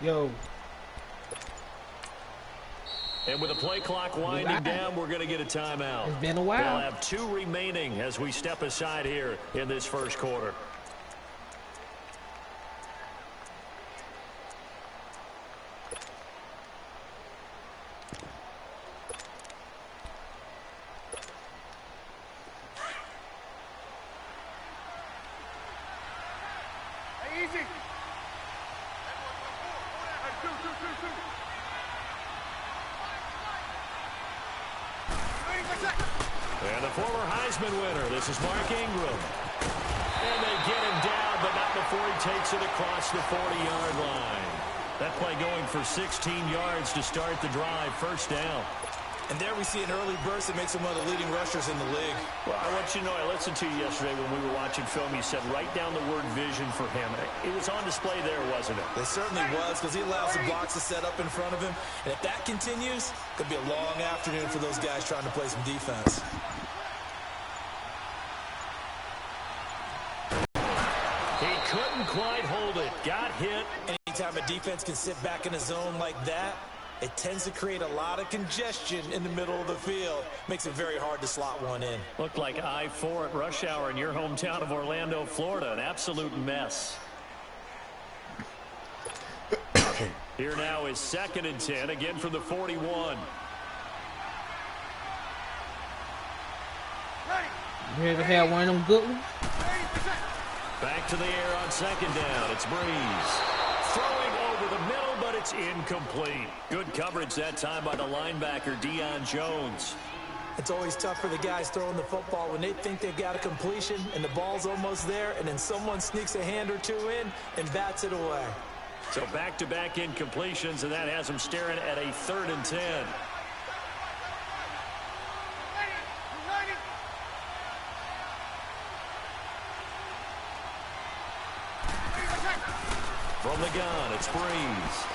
Yo. And with the play clock winding down, we're going to get a timeout. It's been a while. We'll have 2 remaining as we step aside here in this first quarter. And the former Heisman winner, this is Mark Ingram. And they get him down, but not before he takes it across the 40-yard line. That play going for 16 yards to start the drive, first down. And there we see an early burst that makes him one of the leading rushers in the league. Well, I want you to know, I listened to you yesterday when we were watching film. You said write down the word vision for him. It was on display there, wasn't it? It certainly was, because he allows the blocks to set up in front of him. And if that continues, it could be a long afternoon for those guys trying to play some defense. He couldn't quite hold it. Got hit. Anytime a defense can sit back in a zone like that, it tends to create a lot of congestion in the middle of the field. Makes it very hard to slot one in. Looked like I-4 at rush hour in your hometown of Orlando, Florida. An absolute mess. Here now is 2nd and 10, again from the 41. You ever had one of them good ones? Back to the air on 2nd down. It's Breeze. Throwing over the middle, but it's incomplete. Good coverage that time by the linebacker, Deion Jones. It's always tough for the guys throwing the football when they think they've got a completion and the ball's almost there, and then someone sneaks a hand or two in and bats it away. So back-to-back incompletions, and that has them staring at a 3rd and 10. From the gun, it's Breeze.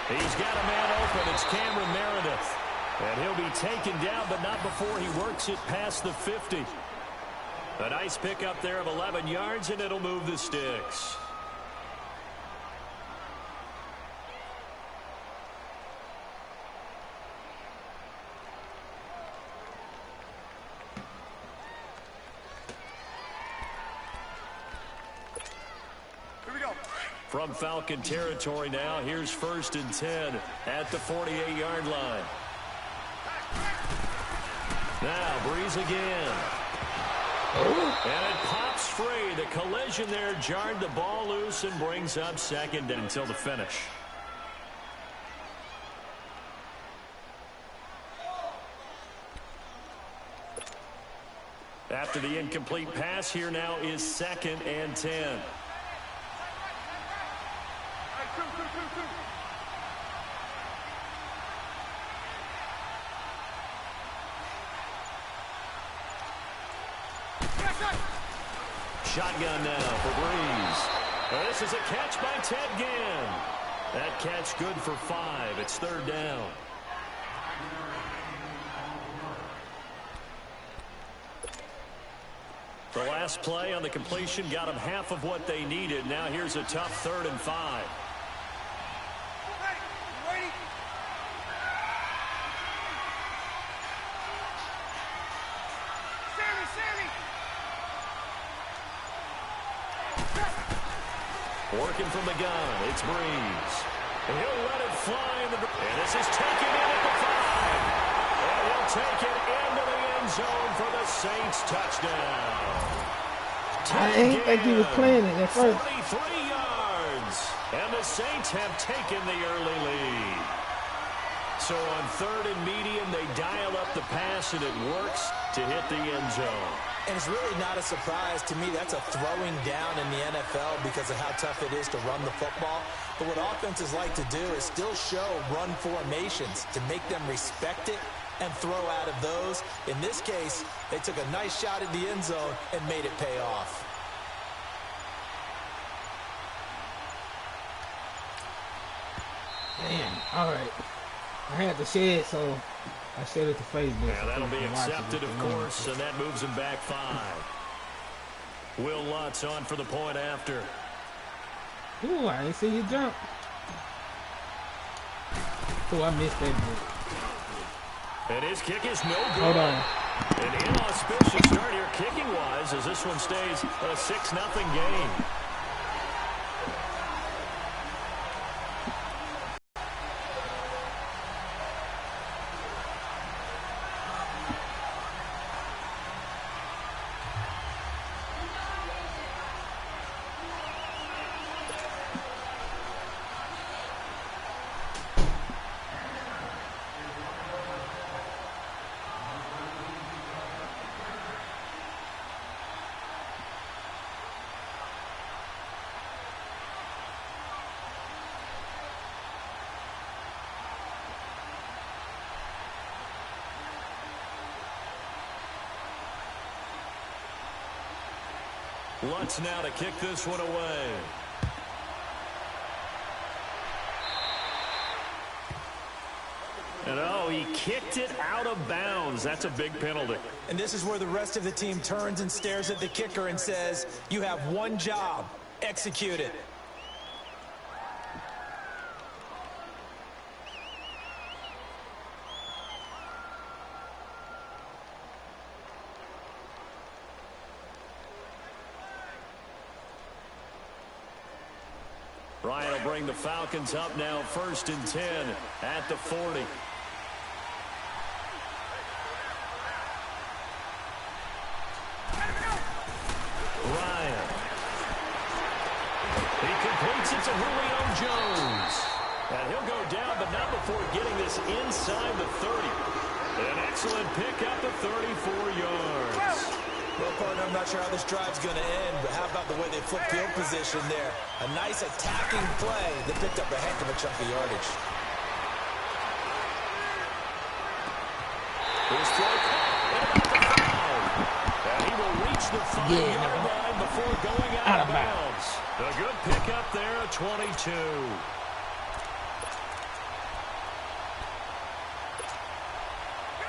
He's got a man open. It's Cameron Meredith. And he'll be taken down, but not before he works it past the 50. A nice pickup there of 11 yards, and it'll move the sticks. From Falcon territory now, here's 1st and 10 at the 48-yard line. Now, Breeze again. And it pops free. The collision there jarred the ball loose and brings up 2nd until the finish. After the incomplete pass, here now is 2nd and 10. Shotgun now for Breeze. This is a catch by Ted Ginn. That catch good for 5. It's 3rd down. The last play on the completion got them half of what they needed. Now here's a tough 3rd and 5. Working from the gun, it's Breeze. And he'll let it fly. And this is taken in at the 5. And he'll take it into the end zone for the Saints touchdown. I ain't think he was playing it at first. 43 yards. And the Saints have taken the early lead. So on 3rd and medium, they dial up the pass, and it works to hit the end zone. And it's really not a surprise to me. That's a throwing down in the NFL because of how tough it is to run the football. But what offenses like to do is still show run formations to make them respect it and throw out of those. In this case, they took a nice shot at the end zone and made it pay off. Damn, all right. I had to say it, so I said it to Facebook. Yeah, that'll be accepted, of course, and that moves him back 5. Will Lutz on for the point after. Ooh, I ain't see you jump. Oh, I missed that bit. And his kick is no good. Hold on. An inauspicious start here kicking-wise as this one stays a 6-0 game. Lutz now to kick this one away. And oh, he kicked it out of bounds. That's a big penalty. And this is where the rest of the team turns and stares at the kicker and says, you have one job, execute it. Ryan will bring the Falcons up now 1st and 10 at the 40. Ryan. He completes it to Julio Jones. And he'll go down, but not before getting this inside the 30. An excellent pickup of 34 yards. Well, partner, I'm not sure how this drive's going to end, but how about the way they flip field position there? A nice attacking play that picked up a heck of a chunk of yardage. His throw caught at about the 5. And he will reach the 5-yard line before going out of bounds. A good pickup there at 22.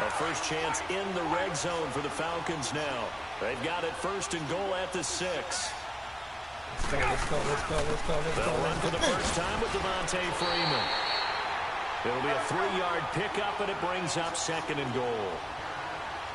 A first chance in the red zone for the Falcons now. They've got it 1st and goal at the 6. Let's go. They'll run for the first time with Devontae Freeman. It'll be a 3-yard pickup, and it brings up 2nd and goal.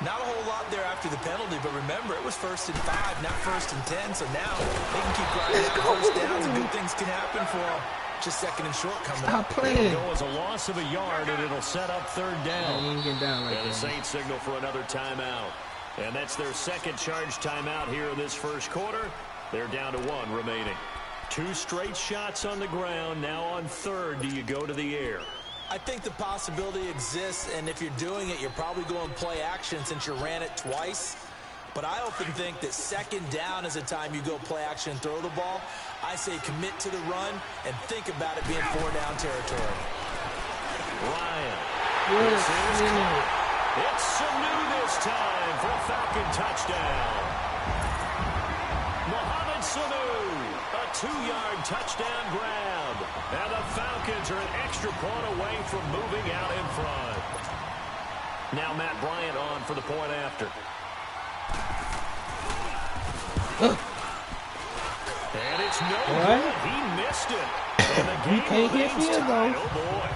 Not a whole lot there after the penalty, but remember, it was 1st and 5, not 1st and 10, so now they can keep grinding out first downs, and good things can happen for them. Just 2nd and short coming up. Stop playing. It'll go as a loss of a yard, and it'll set up 3rd down. You ain't getting down like And the that. Saints signal for another timeout. And that's their 2nd charge timeout here in this 1st quarter. They're down to 1 remaining. 2 straight shots on the ground. Now on 3rd, do you go to the air? I think the possibility exists, and if you're doing it, you're probably going play action since you ran it twice. But I often think that 2nd down is a time you go play action and throw the ball. I say commit to the run and think about it being 4-down territory. Ryan. Yes, It's Sanu this time for a Falcon touchdown. Mohamed Sanu, a 2-yard touchdown grab. And the Falcons are an extra point away from moving out in front. Now Matt Bryant on for the point after. And it's no good. He missed it. And the game remains tied. Oh, boy.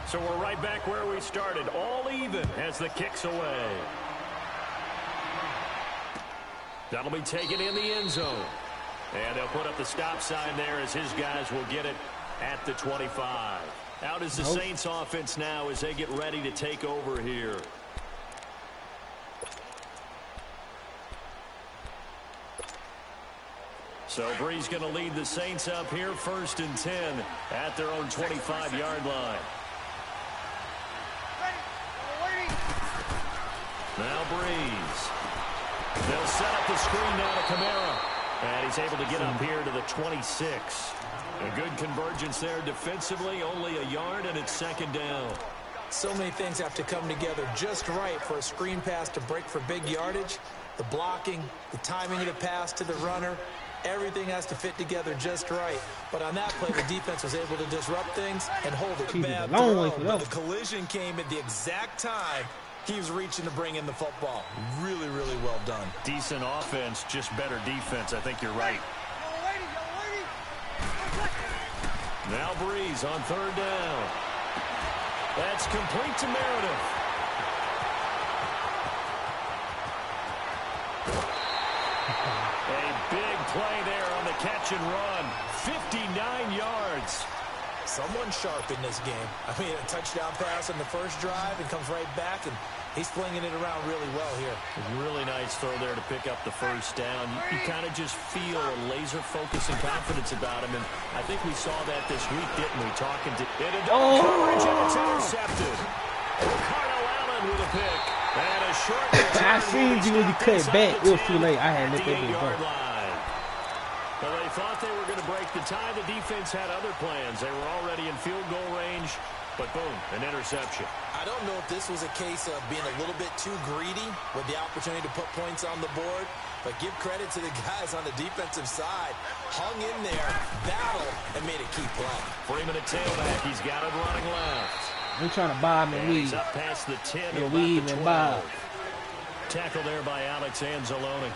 So we're right back where we started, all even as the kick's away. That'll be taken in the end zone. And they'll put up the stop sign there as his guys will get it at the 25. Out is the Saints offense now as they get ready to take over here. So Bree's going to lead the Saints up here 1st and 10 at their own 25-yard line. Now Breeze. They'll set up the screen now to Kamara. And he's able to get up here to the 26. A good convergence there defensively. Only a yard, and it's 2nd down. So many things have to come together just right for a screen pass to break for big yardage. The blocking, the timing of the pass to the runner, everything has to fit together just right. But on that play, the defense was able to disrupt things and hold it. Bad throw, but the collision came at the exact time He was reaching to bring in the football. Really, really well done. Decent offense, just better defense. I think you're right. Now Breeze on third down. That's complete to Meredith. A big play there on the catch and run. 59 yards. Someone sharp in this game. I mean, a touchdown pass on the first drive and comes right back, and he's flinging it around really well here. Really nice throw there to pick up the first down. You kind of just feel a laser focus and confidence about him, and I think we saw that this week, didn't we? Talking to coverage, and it's intercepted. Ricardo Allen with a pick. And a short I seen you when you cut back. It was too late. I had let that big go. Well, they thought they were going to break the tie. The defense had other plans. They were already in field goal range, but boom, an interception. I don't know if this was a case of being a little bit too greedy with the opportunity to put points on the board, but give credit to the guys on the defensive side. Hung in there, battled, and made a key play. Freeman at tailback. He's got it running left. We're trying to bob and weave. He's up past the 10 and weave and bob. Tackle there by Alex Anzalone.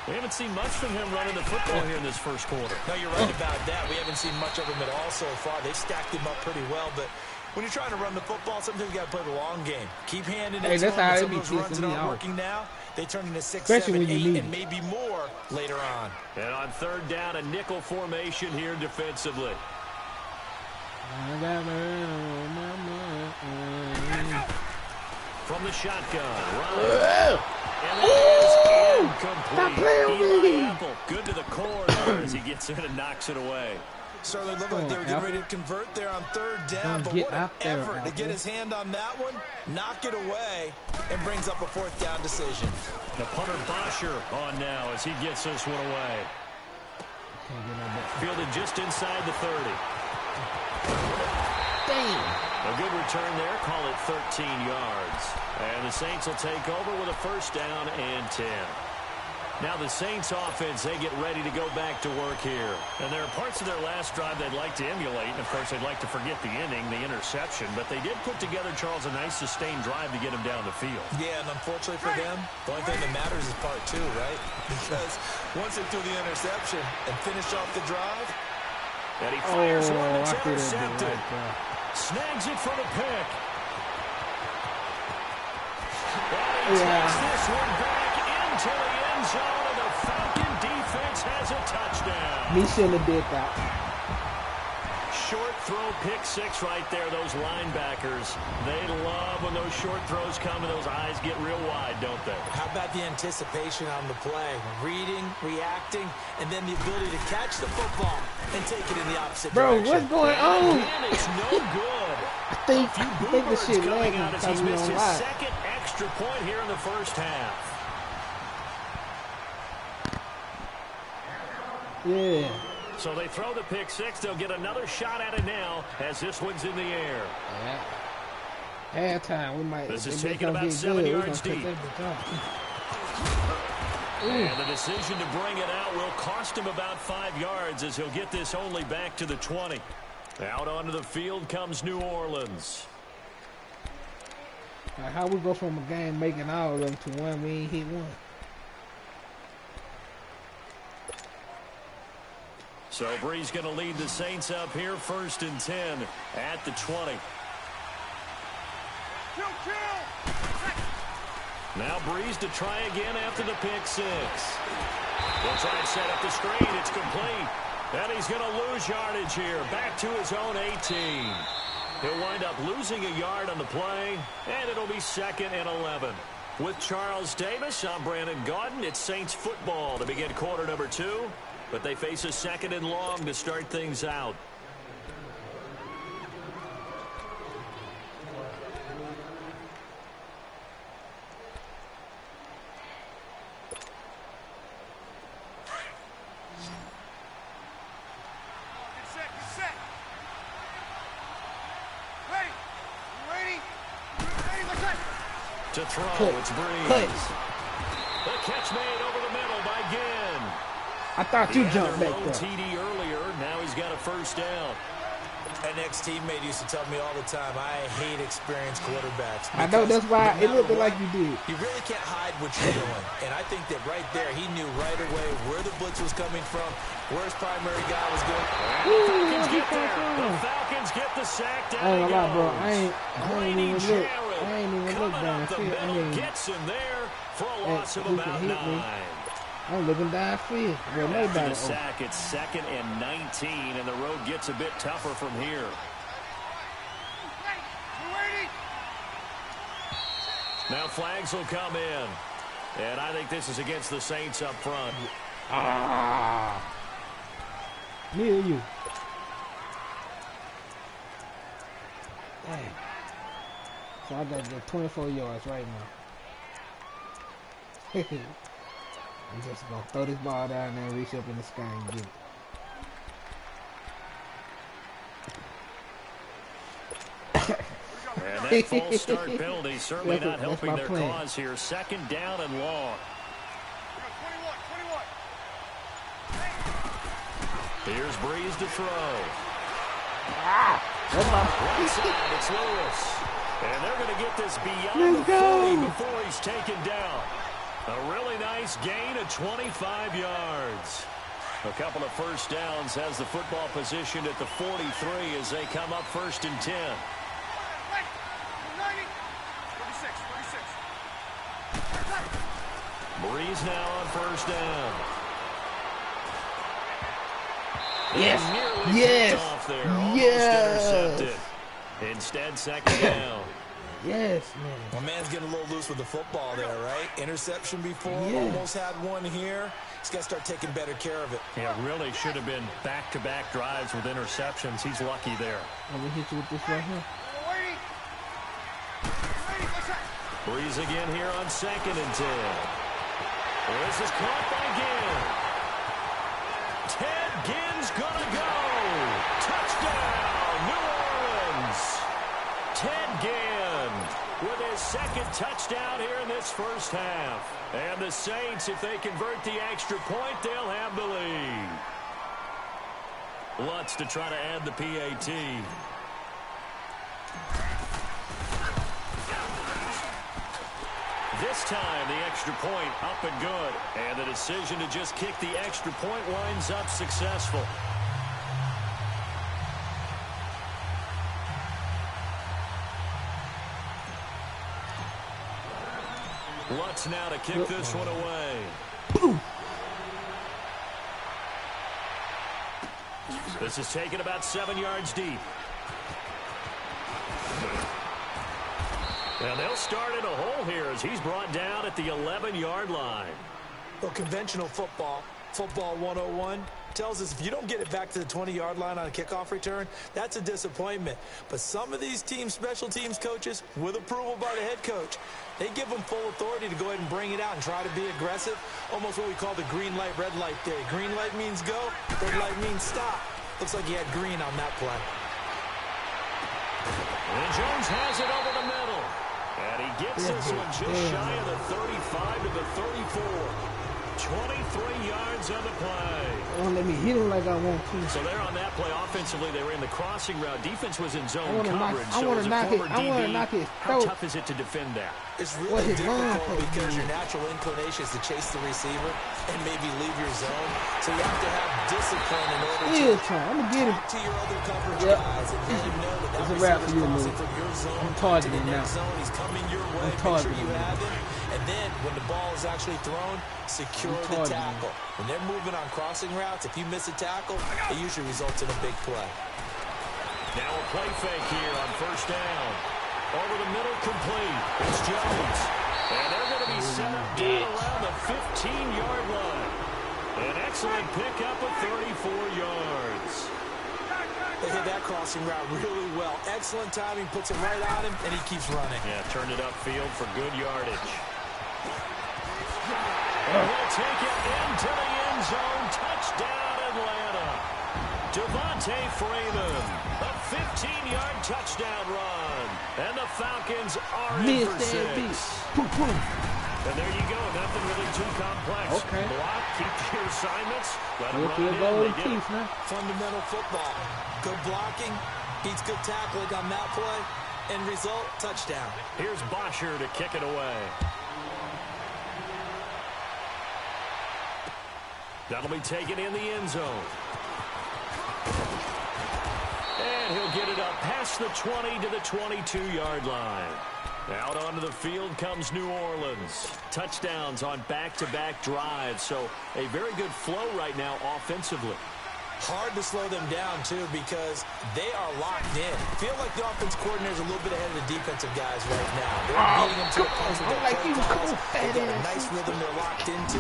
We haven't seen much from him running the football here in this first quarter. No, you're right about that. We haven't seen much of him at all so far. They stacked him up pretty well, but when you're trying to run the football, sometimes you got to play the long game. Keep handing it to that's how it be those runs that aren't working now, they turn into 6, 7, 8, and maybe more later on. And on third down, a nickel formation here defensively. From the shotgun, and it is incomplete. Good to the corner as he gets in and knocks it away. Certainly looked like they were getting ready to convert there on third down, but what an effort to get his hand on that one, knock it away, and brings up a fourth down decision. The punter Bosher on now as he gets this one away. Fielded just inside the 30. A good return there. Call it 13 yards. And the Saints will take over with a first down and 10. Now the Saints offense, they get ready to go back to work here. And there are parts of their last drive they'd like to emulate. And, of course, they'd like to forget the inning, the interception. But they did put together, Charles, a nice sustained drive to get him down the field. Yeah, and unfortunately for them, the only thing that matters is part 2, right? Because once they threw the interception and finished off the drive. And he fires one that's intercepted. Snags it for the pick. And he takes this one back into the end zone, and the Falcon defense has a touchdown. He shouldn't have did that. Short throw, pick 6 right there. Those linebackers, they love when those short throws come and those eyes get real wide, don't they? How about the anticipation on the play? Reading, reacting, and then the ability to catch the football and take it in the opposite direction. Bro, what's going on? And it's no good. I think the shit lagging out as because he's we missed on his live. second extra point here in the first half. Yeah. So they throw the pick 6. They'll get another shot at it now as this one's in the air. Yeah. Halftime, we might. This is taken about 7 yards deep. And the decision to bring it out will cost him about 5 yards as he'll get this only back to the 20. Out onto the field comes New Orleans. How we go from a game making all of them to one, we ain't hit one. So Bree's going to lead the Saints up here, 1st and 10 at the 20. Now Breeze to try again after the pick 6. He'll try and set up the screen. It's complete. And he's going to lose yardage here. Back to his own 18. He'll wind up losing a yard on the play, and it'll be 2nd and 11. With Charles Davis, I'm Brandon Gaudin. It's Saints football to begin quarter number 2. But they face a 2nd and long to start things out. To throw, it's Breeze. The catch made over the middle by Ginn. I thought you jumped back there. TD earlier. Now he's got a first down. An ex-teammate used to tell me all the time, I hate experienced quarterbacks. I know, that's why it looked like you did. You really can't hide what you're doing. And I think that right there, he knew right away where the blitz was coming from, where his primary guy was going. The Falcons get the sack down. I ain't gonna lie, bro. I ain't even look downfield. Gets him there for a loss of about 9. I'm looking downfield. Well, after the sack, it's 2nd and 19, and the road gets a bit tougher from here. Now flags will come in, and I think this is against the Saints up front. Near you. Dang. So I got to get 24 yards right now. I'm just going to throw this ball down there and reach up in the sky and get it. And that false start penalty certainly not helping their cause here. 2nd down and long. Here's Breeze to throw. Right side, it's Lewis. And they're going to get this beyond the 40 before he's taken down. A really nice gain of 25 yards. A couple of first downs has the football positioned at the 43 as they come up 1st and 10. Breeze now on 1st down. Yes. Instead, 2nd down. Yes, man. My man's getting a little loose with the football there, right? Interception before, almost had one here. He's got to start taking better care of it. Yeah, really should have been back-to-back drives with interceptions. He's lucky there. Let me hit you with this right here. Breeze again here on 2nd and 10. This is caught by Ginn. Ted Ginn's gonna go. Touchdown, New Orleans. Ted Ginn with his 2nd touchdown here in this first half. And the Saints, if they convert the extra point, they'll have the lead. Lutz to try to add the PAT. This time, the extra point up and good. And the decision to just kick the extra point winds up successful. Lutz now to kick this one away. This is taken about 7 yards deep. And they'll start in a hole here as he's brought down at the 11-yard line. Well, conventional football 101, tells us if you don't get it back to the 20-yard line on a kickoff return, that's a disappointment. But some of these teams, special teams coaches, with approval by the head coach, they give them full authority to go ahead and bring it out and try to be aggressive. Almost what we call the green light, red light theory. Green light means go, red light means stop. Looks like he had green on that play. And Jones has it over the middle. And he gets this one just shy of the 35 to the 34. 23 yards on the play. Don't let me hit him like I want to. So they're on that play. Offensively, they were in the crossing route. Defense was in zone coverage. I want to knock it. How tough is it to defend that? It's really difficult because your natural inclination is to chase the receiver and maybe leave your zone. So you have to have discipline in order to talk to your other coverage guys and let them know that it's a wrap for you, crossing from your zone I'm targeting to the now. next zone. He's coming your way. Make sure you have him. And then when the ball is actually thrown, secure the tackle. When they're moving on crossing routes, if you miss a tackle, it usually results in a big play. Now a play fake here on first down. Over the middle, complete. It's Jones. And they're going to be set up down around the 15-yard line. An excellent pickup of 34 yards. They hit that crossing route really well. Excellent timing, puts it right on him, and he keeps running. Yeah, turned it upfield for good yardage. And we'll take it into the end zone. Touchdown, Atlanta. Devontae Freeman, a 15-yard touchdown run. And the Falcons are in for 6. And there you go. Nothing really too complex. Okay. Block, keep your assignments. Let them run in. Fundamental football. Good blocking, Beats good tackling on that play. End result, touchdown. Here's Bosher to kick it away. That'll be taken in the end zone. And he'll get it up past the 20 to the 22-yard line. Out onto the field comes New Orleans. Touchdowns on back-to-back drives, so a very good flow right now offensively. Hard to slow them down, too, because they are locked in. Feel like the offense coordinator is a little bit ahead of the defensive guys right now. They're beating them to a punch with their play calls. They've got a nice rhythm they're locked into.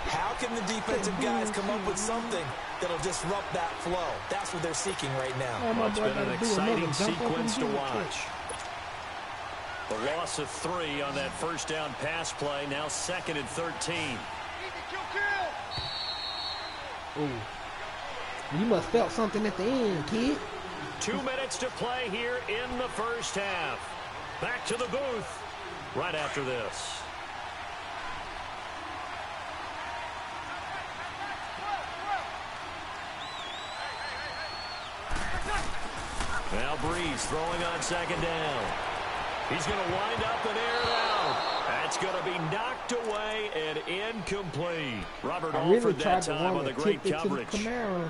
How can the defensive guys come up with something that'll disrupt that flow? That's what they're seeking right now. Well, it's been an exciting sequence to watch. The loss of 3 on that first down pass play. Now 2nd and 13. Ooh. You must felt something at the end, kid. 2 minutes to play here in the first half. Back to the booth right after this. Now Breeze throwing on 2nd down. He's going to wind up and air it out. That's going to be knocked away and incomplete. Robert Alford that time with a great coverage.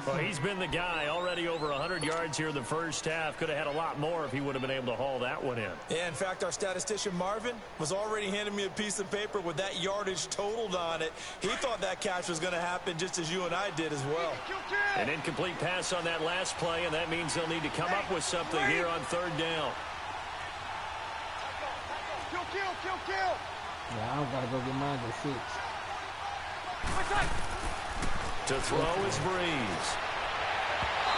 Well, he's been the guy already over 100 yards here in the first half. Could have had a lot more if he would have been able to haul that one in. Yeah, in fact, our statistician Marvin was already handing me a piece of paper with that yardage totaled on it. He thought that catch was going to happen just as you and I did as well. An incomplete pass on that last play, and that means they'll need to come up with something here on 3rd down. Kill. Yeah, I don't gotta go get mine at 6. To throw is Breeze.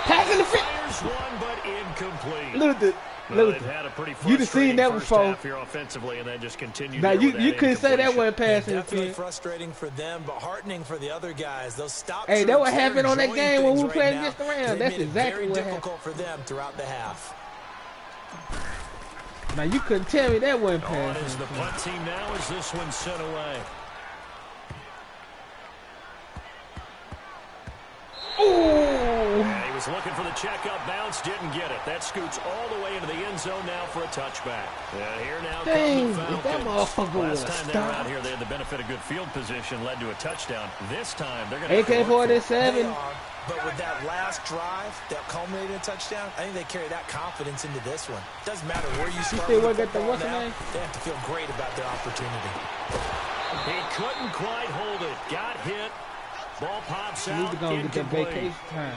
Pass in the fit. Fires one, but incomplete. Look at this. Look at had a pretty you done seen that before. Here offensively, and then just continued. Now you couldn't say that wasn't passing. Definitely frustrating for them, but heartening for the other guys. Those stop. Hey, that what happened on that game when we played against the Rams. That's exactly what happened. Very difficult for them throughout the half. Now you couldn't tell me that wasn't passing. On is the punt team now as this one's sent away. Ooh! And he was looking for the checkup bounce, didn't get it. That scoots all the way into the end zone now for a touchback. Here now Dang, come the Falcons. that motherfucker Last time they were out here, they had the benefit of good field position, led to a touchdown. This time they're going to AK-47. But with that last drive that culminated in a touchdown, I think they carry that confidence into this one. Doesn't matter where you start with the football now, they have to feel great about their opportunity. He couldn't quite hold it. Got hit. Ball pops out. Need to go and get that vacation time.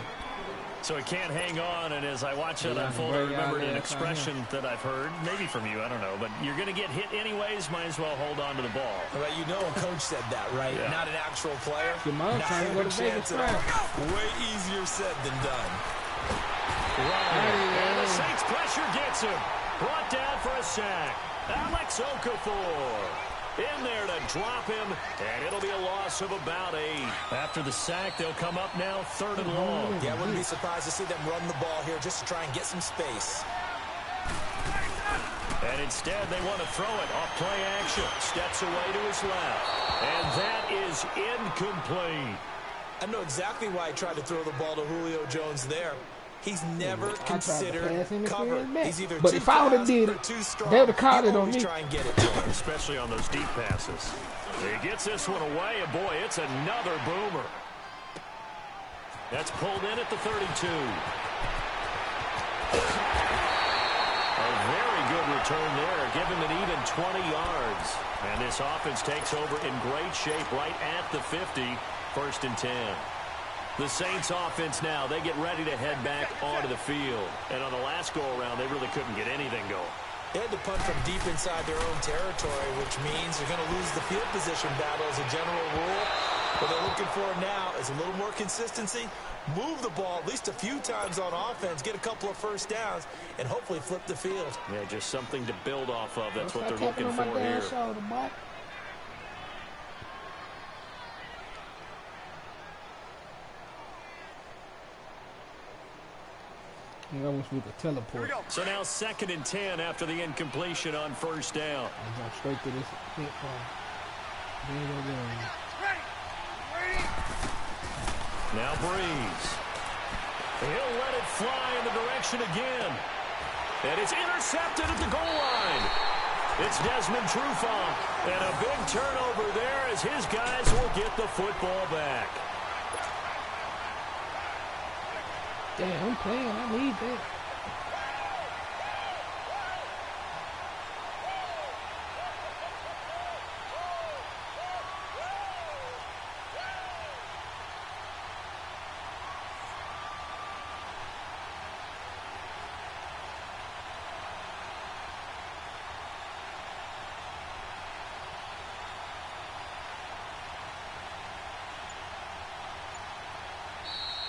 So he can't hang on, and as I watch that unfold, I remembered an expression that I've heard, maybe from you, I don't know, but you're going to get hit anyways, might as well hold on to the ball. Well, you know a coach said that, right? Yeah. Not an actual player. Your mom trying to go to Vegas. Way easier said than done. And the Saints pressure gets him. Brought down for a sack. Alex Okafor in there to drop him, and it'll be a loss of about 8. After the sack, they'll come up now 3rd and long. Yeah, I wouldn't be surprised to see them run the ball here just to try and get some space. And instead, they want to throw it off play action. Steps away to his left, and that is incomplete. I know exactly why he tried to throw the ball to Julio Jones there. He's never considered cover. He's either but if I would have did it, they would have caught it on me. Try and get it, especially on those deep passes. He gets this one away, and boy, it's another boomer. That's pulled in at the 32. A very good return there. Give him an even 20 yards. And this offense takes over in great shape right at the 50. 1st and 10. The Saints offense now, they get ready to head back onto the field. And on the last go-around, they really couldn't get anything going. They had to punt from deep inside their own territory, which means they're going to lose the field position battle as a general rule. What they're looking for now is a little more consistency, move the ball at least a few times on offense, get a couple of first downs, and hopefully flip the field. Yeah, just something to build off of. That's what they're looking for here. I almost with a teleport. So now 2nd and 10 after the incompletion on 1st down. I jump straight to this hit ball. Now Breeze. He'll let it fly in the direction again. And it's intercepted at the goal line. It's Desmond Trufant. And a big turnover there as his guys will get the football back. Damn, I'm playing. I need that.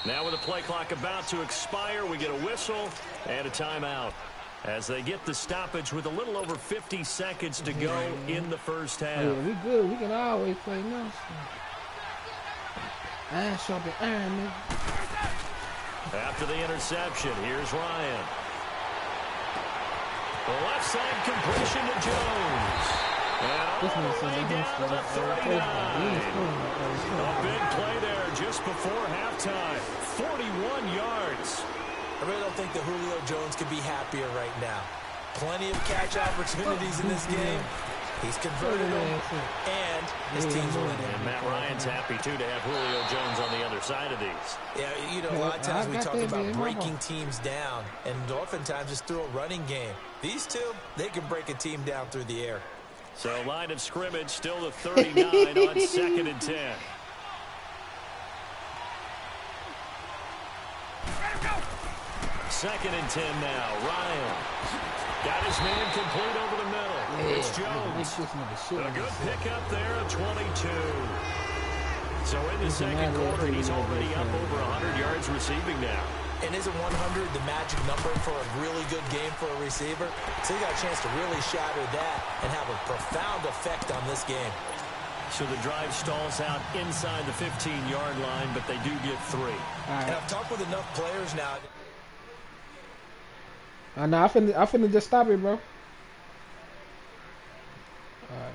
Now with the play clock about to expire, we get a whistle and a timeout as they get the stoppage with a little over 50 seconds to go in the first half. Oh, yeah, we good. We can always play now. Iron sharpen iron, man. After the interception, here's Ryan. The left side completion to Jones. And all the way down to the 39. A big play there just before halftime. 41 yards. I really don't think that Julio Jones could be happier right now. Plenty of catch opportunities in this game. He's converted them, and his team's winning. And Matt Ryan's happy, too, to have Julio Jones on the other side of these. Yeah, you know, a lot of times we talk about breaking teams down, and oftentimes just through a running game. These two, they can break a team down through the air. So line of scrimmage still the 39 on 2nd and 10. Second and 10 now. Ryan got his man complete over the middle. Yeah, it's Jones. A good pickup there of 22. So in the second quarter, he's already up over 100 yards receiving now. And isn't 100 the magic number for a really good game for a receiver? So you got a chance to really shatter that and have a profound effect on this game. So the drive stalls out inside the 15-yard line, but they do get 3. And I've talked with enough players now. I finna just stop it, bro. All right.